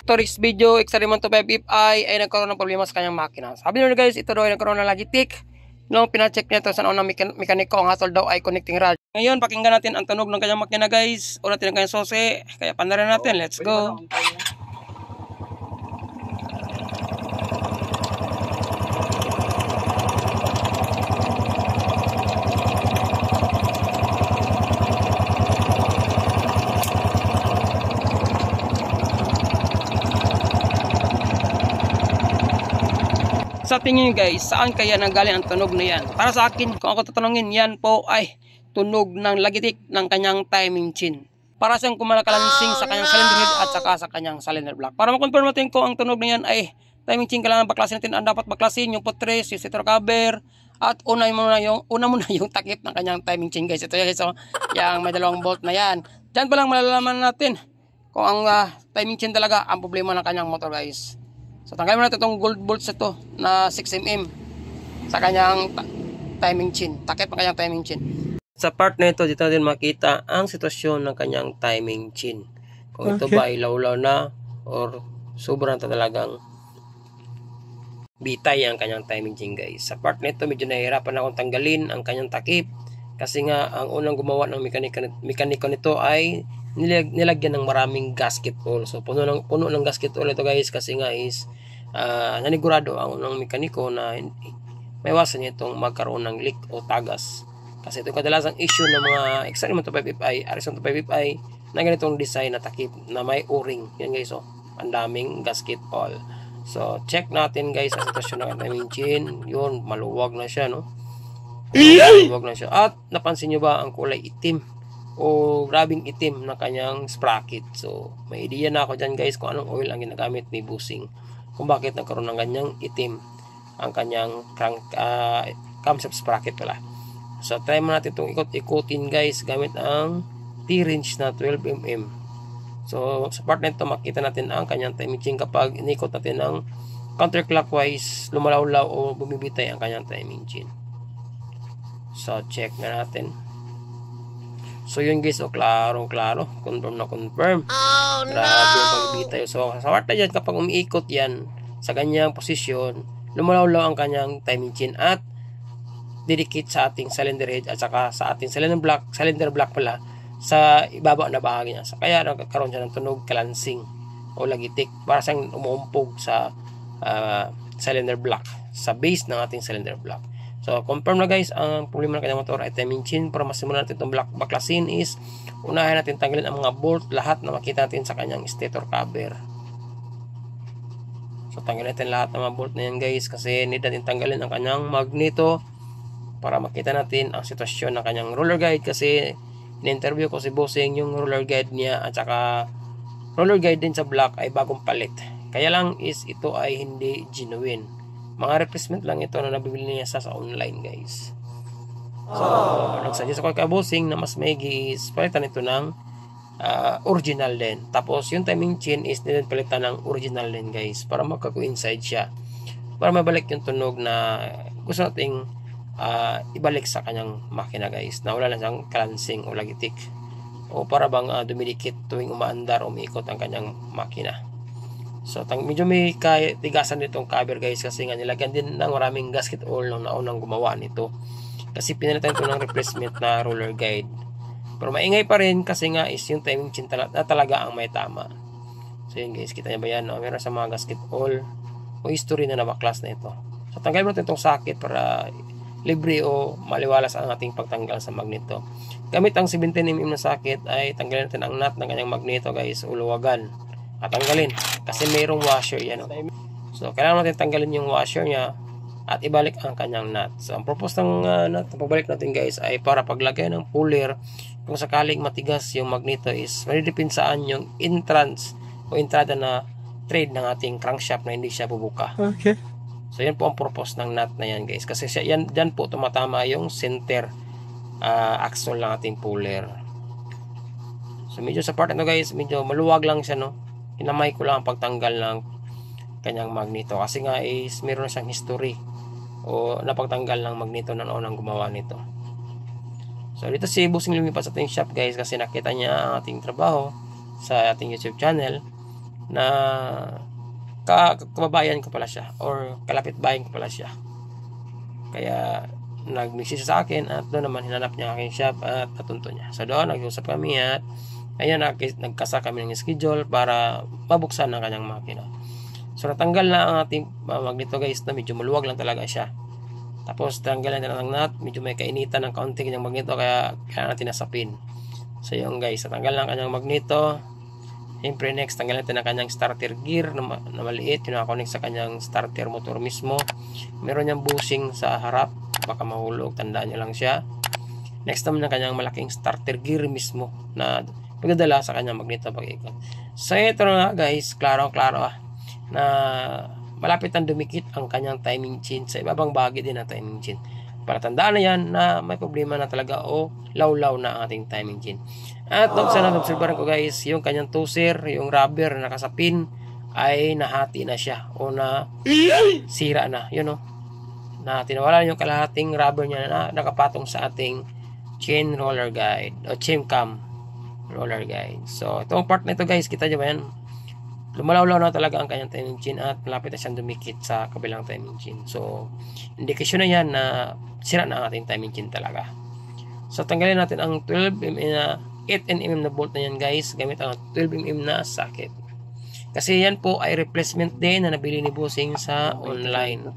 today's video, experiment to 5FI ay nagkaroon ng problema sa kanyang makina. Sabi nyo guys, ito daw ay nagkaroon ng Logitech. Nung pinacheck niya ito sa unang mekaniko, ang hatol daw ay connecting rod. Ngayon, pakinggan natin ang tunog ng kanyang makina guys. Una natin ang kanyang susi. Kaya pandarin natin, let's go. Sa tingin nyo guys, saan kaya nanggaling ang tunog na yan? Para sa akin, kung ako tatanungin, yan po ay tunog ng Logitech ng kanyang timing chain. Para siyang kumalakalansing sa kanyang cylinder head at saka sa kanyang cylinder block. Para makonfirm natin kung ang tunog na yan ay timing chain, kailangan baklasin natin ang dapat baklasin, yung putres, yung setter cover, at una muna yung takip ng kanyang timing chain guys. Ito guys, so, yung may dalawang bolt na yan. Diyan pa lang malalaman natin kung ang timing chain talaga ang problema ng kanyang motor guys. So tanggalin mo natin itong gold bolts ito na 6mm sa kanyang timing chain. Takip ang kanyang timing chain. Sa part na ito, dito natin makita ang sitwasyon ng kanyang timing chain. Kung ito ba ay lawlaw na or sobrang talagang bitay ang kanyang timing chain guys. Sa part na ito, medyo nahihirapan akong tanggalin ang kanyang takip. Kasi nga, ang unang gumawa ng mekaniko nito ay nilagyan ng maraming gasket oil. So puno ng gasket oil ito guys, kasi nga is nanigurado ang unang mekaniko na maiwasan niya itong magkaroon ng leak o tagas. Kasi ito kadalasang issue ng mga experiment to 5FI, RS1 to 5FI na ganitong design na takip na may o-ring. Yan guys, oh, ang daming gasket oil. So check natin guys ang sitwasyon ng timing chain. Yun, maluwag na siya, no? Maluwag na siya. At napansin nyo ba ang kulay itim o grabing itim na kanyang sprocket? So may idea na ako dyan guys kung anong oil ang ginagamit ni Busing, kung bakit nagkaroon ng ganyang itim ang kanyang camshaft sprocket pala. So try mo natin itong ikot-ikutin guys gamit ang T-wrench na 12mm. So sa part na ito makita natin ang kanyang timing chain. Kapag inikot natin ng counterclockwise, lumalawlaw o bumibitay ang kanyang timing chain. So check na natin. So yun guys, oh, klaro, confirm na confirm. Oh, no! Grabe yung pagbitay. So sa part na dyan, kapag umiikot yan sa kanyang posisyon, lumalawlaw ang kanyang timing chain at didikit sa ating cylinder head at saka sa ating cylinder block pala sa ibaba na bahagi niya. So, kaya nagkakaroon siya ng tunog kalansing o Logitech, para siyang umuumpog sa cylinder block, sa base ng ating cylinder block. So, confirm na guys, ang problema ng kanyang motor ay timing chain. Para masimulan natin itong baklasin is, unahin natin tanggalin ang mga bolt, lahat na makita natin sa kanyang stator cover. So, tanggalin natin lahat ng mga bolt na yan guys, kasi need natin tanggalin ang kanyang magneto para makita natin ang sitwasyon ng kanyang roller guide. Kasi, in-interview ko si Busing, yung roller guide niya at saka roller guide din sa block ay bagong palit. Kaya lang is, ito ay hindi genuine. Mga replacement lang ito na nabibili niya sa online guys. So nagsuggest ako kay Busing na mas maigi is palitan ito ng original din. Tapos yung timing chain is palitan ng original din guys, para magka-coincide siya, para mabalik yung tunog na gusto nating ibalik sa kanyang makina guys, na wala na siyang kalansing o Logitech, o para bang dumidikit tuwing umaandar o umiikot ang kanyang makina. So medyo may tigasan nitong cover guys, kasi nga nilagyan din ng maraming gasket oil nung naunang gumawa nito, kasi pinalitan ito ng replacement na roller guide. Pero maingay pa rin kasi nga is yung timing chain na talaga ang may tama. So yun guys, kita nyo ba yan, no? Meron sa mga gasket oil o history na nabaklas na ito. So tanggalin mo natin itong socket para libre o maliwalas ang ating pagtanggal sa magneto. Gamit ang 17mm na socket ay tanggalin natin ang nut ng kanyang magneto guys, uluwagan at tanggalin, kasi mayroong washer yan, no? So kailangan natin tanggalin yung washer niya at ibalik ang kanyang nut. So ang purpose ng nut na pagbalik natin guys ay para paglagay ng puller, kung sakaling matigas yung magneto is madidepinsaan yung entrance o entrada na thread ng ating crankshaft na hindi siya bubuka. Okay. So yan po ang purpose ng nut na yan guys, kasi dyan po tumatama yung center axle ng ating puller. So medyo sa part na guys, medyo maluwag lang siya, no? Hinamay ko lang ang pagtanggal ng kanyang magneto, kasi nga is meron siyang history o napagtanggal ng magneto na noon ang gumawa nito. So dito si Busing lumipat sa ating shop guys, kasi nakita niya ang ating trabaho sa ating YouTube channel na kababayan ko pala siya or kalapit bayan ko pala siya. Kaya nag-message sa akin at doon naman hinanap niya aking shop at natunto niya. So doon nag-usap kami at ayan, nagkasa kami ng schedule para mabuksan ang kanyang makina. So natanggal na ang ating magneto guys, na medyo maluwag lang talaga siya. Tapos tanggalan na ng nut, medyo may kainitan ng kaunti kanyang magneto kaya natin nasapin. So yun guys, natanggal na ang kanyang magneto. Siyempre next, tanggal natin ang kanyang starter gear na maliit, yung nakakonect sa kanyang starter motor mismo. Meron niyang bushing sa harap, baka mahulog, tandaan niyo lang siya. Next naman ang kanyang malaking starter gear mismo na pagdadala sa kanyang magneto pag-ikot. So ito na guys, klaro na malapit ang dumikit ang kanyang timing chain sa ibabang bahagi din ng timing chain. Para tandaan na yan na may problema na talaga o lawlaw na ang ating timing chain. At sana obserbahan ko guys, yung kanyang toser, yung rubber na nakasapin ay nahati na siya o na sira na, yun o. Na tinawala yung kalahating rubber niya na nakapatong sa ating chain roller guide o chain cam roller guide. So itong part na ito guys, kita nyo ba yan? Lumalawlaw na talaga ang kanyang timing chain at malapit na siyang dumikit sa kabilang timing chain. So, indikasyon na yan na sira na ang ating timing chain talaga. So, tanggalin natin ang 12mm na 8nm na bolt na yan guys, gamit ang 12mm na socket. Kasi yan po ay replacement din na nabili ni Bossing sa online.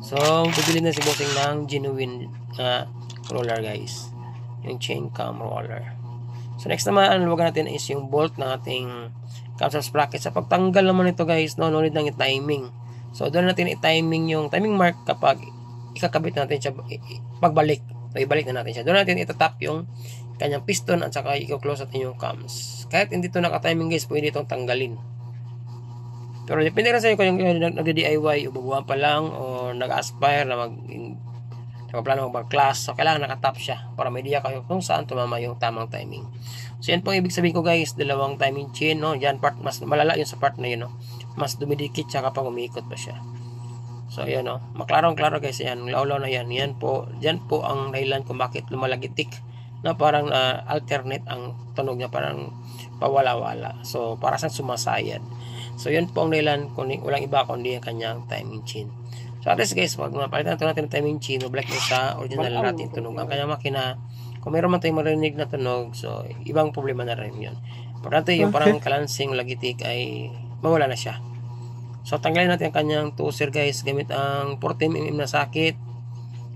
So, bibili na si Bossing ng genuine roller guys. Yung chain cam roller. So next naman, ang luwagan natin is yung bolt ng ating camshaft sprocket. Sa pagtanggal naman ito guys, no need ng i-timing. So doon natin i-timing yung timing mark kapag ikakabit natin siya pagbalik. So ibalik na natin siya. Doon natin itatap yung kanyang piston at saka i-close natin yung cams. Kahit hindi ito naka-timing guys, pwede itong tanggalin. Pero depende rin sa inyo kung yung nag-DIY o babuhan pa lang o nag-aspire na plano mag-class, so kailangan nakatap siya para may idea kayo kung saan tumama yung tamang timing. So yan po ibig sabihin ko guys, dalawang timing chain, no? Yan part, mas malala yun sa part na yun, no? Mas dumidikit siya kapag umiikot pa siya. So yan, no? Maklarong-klaro guys, yan, law na yan. Yan po ang dahilan kung bakit lumalagitik na parang alternate ang tunog niya, parang pawala-wala. So para sa sumasayad. So yan po ang dahilan kung walang iba kundi ang kanyang timing chain. So at least guys, pag mapalitan natin ng timing chain, black na sa original natin tunog ang kanyang makina. Kung mayroon man tayong marinig na tunog, so ibang problema na rin yun. Importante yung parang kalansing lagitik ay mawala na siya. So tanggalin natin ang kanyang toser guys gamit ang 14mm na socket.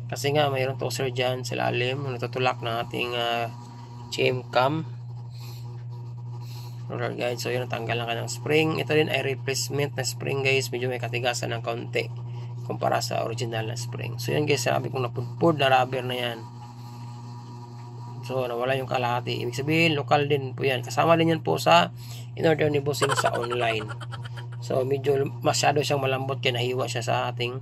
Kasi nga mayroong toser dyan sa lalim, natutulak ng ating chain cam roller guide. So yun, tanggal ang kanyang spring. Ito din ay replacement na spring guys, medyo may katigasan ng kaunti kumpara sa original na spring. So yan guys, sabi kong napudpud na rubber na yan. So nawala yung kalahati. Ibig sabihin, lokal din po yan. Kasama din yan po sa in-order ni Bossing sa online. So medyo masyado siyang malambot kaya nahiwa siya sa ating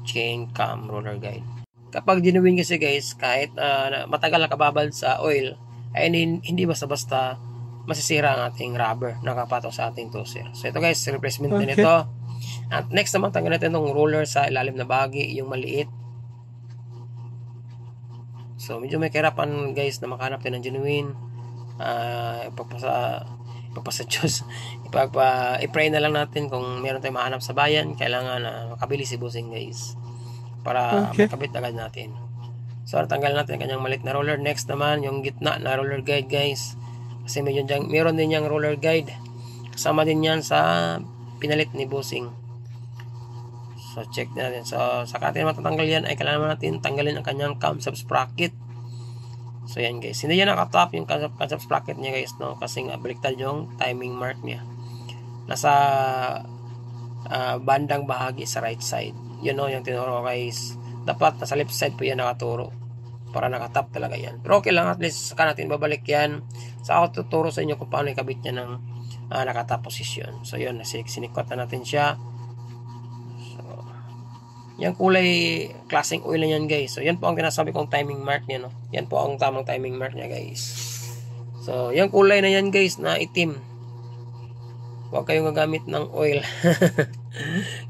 chain cam roller guide. Kapag genuine kasi guys, kahit matagal na kababad sa oil, ay hindi basta-basta masisira ang ating rubber na kapatong sa ating toser. So ito guys, replacement din ito. At next naman, tanggal natin itong roller sa ilalim na bahagi, yung maliit. So medyo may kahirapan guys na makahanap din ng genuine. Ipagpasa Diyos. I-pray na lang natin kung meron tayong mahanap sa bayan. Kailangan makabili si Bossing guys para makabit agad natin. So natanggal natin ang kanyang maliit na roller. Next naman, yung gitna na roller guide guys. Kasi meron din yung roller guide. Kasama din yan sa pinalit ni Bossing. So check natin. So saka natin matatanggal yan ay kailangan natin tanggalin ang kanyang camshaft sprocket. So yan guys, hindi yan nakatap yung camshaft sprocket niya guys, no? Kasi nga baliktad yung timing mark niya. Nasa bandang bahagi sa right side. Yun, no, yung tinuro guys. Dapat nasa left side po yan nakaturo para nakatap talaga yan. Pero okay lang, at least saka natin babalik yan. Sa ako tuturo sa inyo kung paano ikabit niya ng nakatap position. So yun, sinikot na natin siya. Yan kulay klaseng oil na yan guys. So yan po ang tinasabi kong timing mark niya, no. Yan po ang tamang timing mark niya guys. So yan kulay na yan guys na itim. Huwag kayong gagamit ng oil.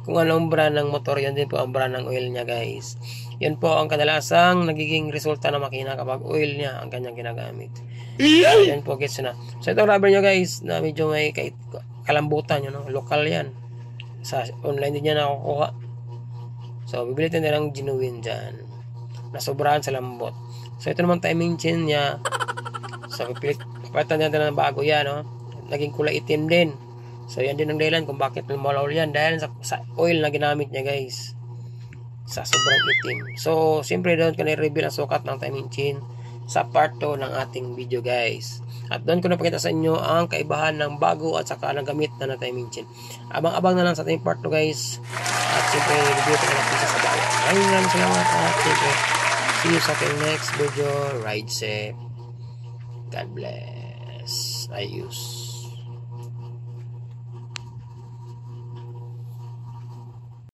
Kung anong brand ng motor, yan din po ang brand ng oil niya guys. Yan po ang kadalasang nagiging resulta ng makina kapag oil niya ang kanyang ginagamit. So, yan po, gets na. So, itong rubber nyo guys, na medyo may kalambutan yun, no? Local yan. Sa online din yan nakukuha. So, bibilitin nila ng genuine dyan. Nasobrahan sa lambot. So, ito naman timing chain niya. So, pilitan natin ng bago yan, no? Naging kulay itim din. So, yan din ang dahilan kung bakit lumalaw yan. Dahil sa oil na ginamit niya, guys. Sa sobrang itim. So, siyempre doon ko na-reveal ang sukat ng timing chain sa part 2 ng ating video, guys. At doon ko napakita sa inyo ang kaibahan ng bago at saka ng gamit na timing chain. Abang-abang na lang sa ating part 2, guys. At siyempre, review ko na lang sa bawat. Maraming salamat at siyempre, see you sa ating next video. Ride safe. God bless. Ayos.